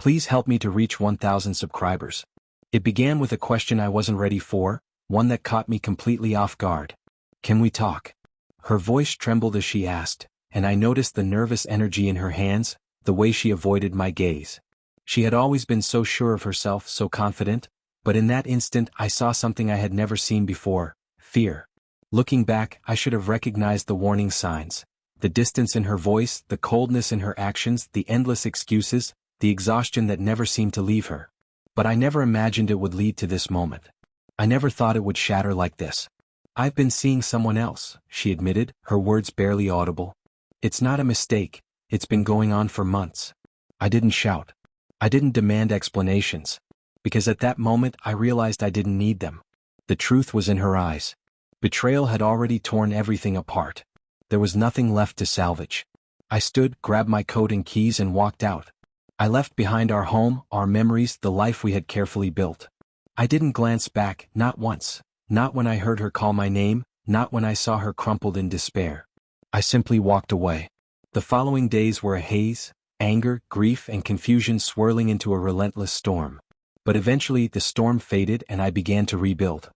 Please help me to reach 1,000 subscribers. It began with a question I wasn't ready for, one that caught me completely off guard. Can we talk? Her voice trembled as she asked, and I noticed the nervous energy in her hands, the way she avoided my gaze. She had always been so sure of herself, so confident, but in that instant I saw something I had never seen before: fear. Looking back, I should have recognized the warning signs. The distance in her voice, the coldness in her actions, the endless excuses, the exhaustion that never seemed to leave her. But I never imagined it would lead to this moment. I never thought it would shatter like this. I've been seeing someone else, she admitted, her words barely audible. It's not a mistake, it's been going on for months. I didn't shout. I didn't demand explanations. Because at that moment I realized I didn't need them. The truth was in her eyes. Betrayal had already torn everything apart. There was nothing left to salvage. I stood, grabbed my coat and keys and walked out. I left behind our home, our memories, the life we had carefully built. I didn't glance back, not once. Not when I heard her call my name, not when I saw her crumpled in despair. I simply walked away. The following days were a haze, anger, grief, and confusion swirling into a relentless storm. But eventually the storm faded and I began to rebuild.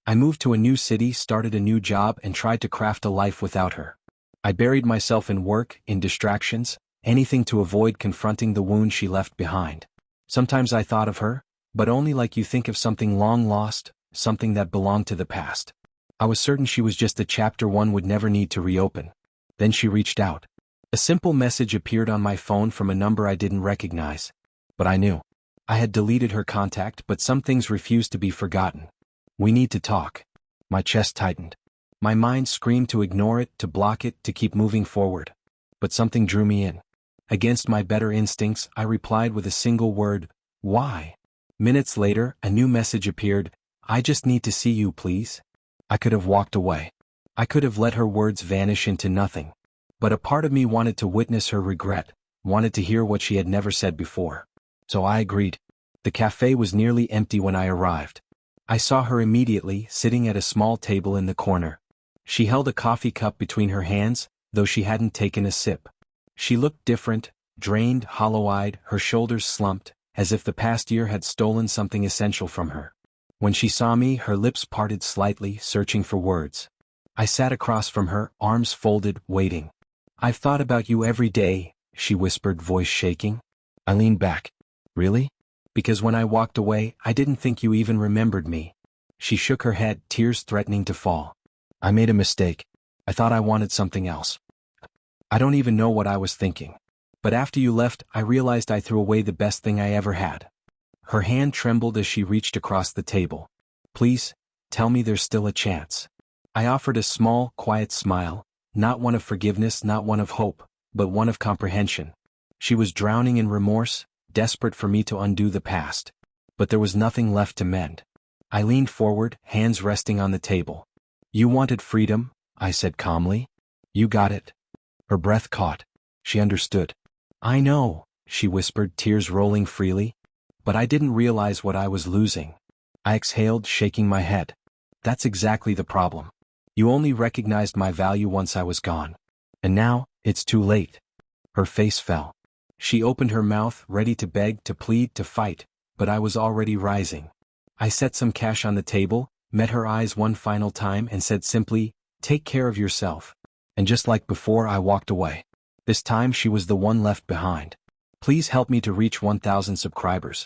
I moved to a new city, started a new job, and tried to craft a life without her. I buried myself in work, in distractions, anything to avoid confronting the wound she left behind. Sometimes I thought of her, but only like you think of something long lost, something that belonged to the past. I was certain she was just a chapter one would never need to reopen. Then she reached out. A simple message appeared on my phone from a number I didn't recognize. But I knew. I had deleted her contact, but some things refused to be forgotten. We need to talk. My chest tightened. My mind screamed to ignore it, to block it, to keep moving forward. But something drew me in. Against my better instincts, I replied with a single word: why? Minutes later, a new message appeared: I just need to see you, please. I could have walked away. I could have let her words vanish into nothing. But a part of me wanted to witness her regret, wanted to hear what she had never said before. So I agreed. The cafe was nearly empty when I arrived. I saw her immediately, sitting at a small table in the corner. She held a coffee cup between her hands, though she hadn't taken a sip. She looked different, drained, hollow-eyed, her shoulders slumped, as if the past year had stolen something essential from her. When she saw me, her lips parted slightly, searching for words. I sat across from her, arms folded, waiting. I've thought about you every day, she whispered, voice shaking. I leaned back. Really? Because when I walked away, I didn't think you even remembered me. She shook her head, tears threatening to fall. I made a mistake. I thought I wanted something else. I don't even know what I was thinking. But after you left, I realized I threw away the best thing I ever had. Her hand trembled as she reached across the table. Please, tell me there's still a chance. I offered a small, quiet smile, not one of forgiveness, not one of hope, but one of comprehension. She was drowning in remorse, desperate for me to undo the past. But there was nothing left to mend. I leaned forward, hands resting on the table. You wanted freedom, I said calmly. You got it. Her breath caught. She understood. I know, she whispered, tears rolling freely. But I didn't realize what I was losing. I exhaled, shaking my head. That's exactly the problem. You only recognized my value once I was gone. And now, it's too late. Her face fell. She opened her mouth, ready to beg, to plead, to fight, but I was already rising. I set some cash on the table, met her eyes one final time and said simply, take care of yourself. And just like before, I walked away. This time she was the one left behind. Please help me to reach 1,000 subscribers.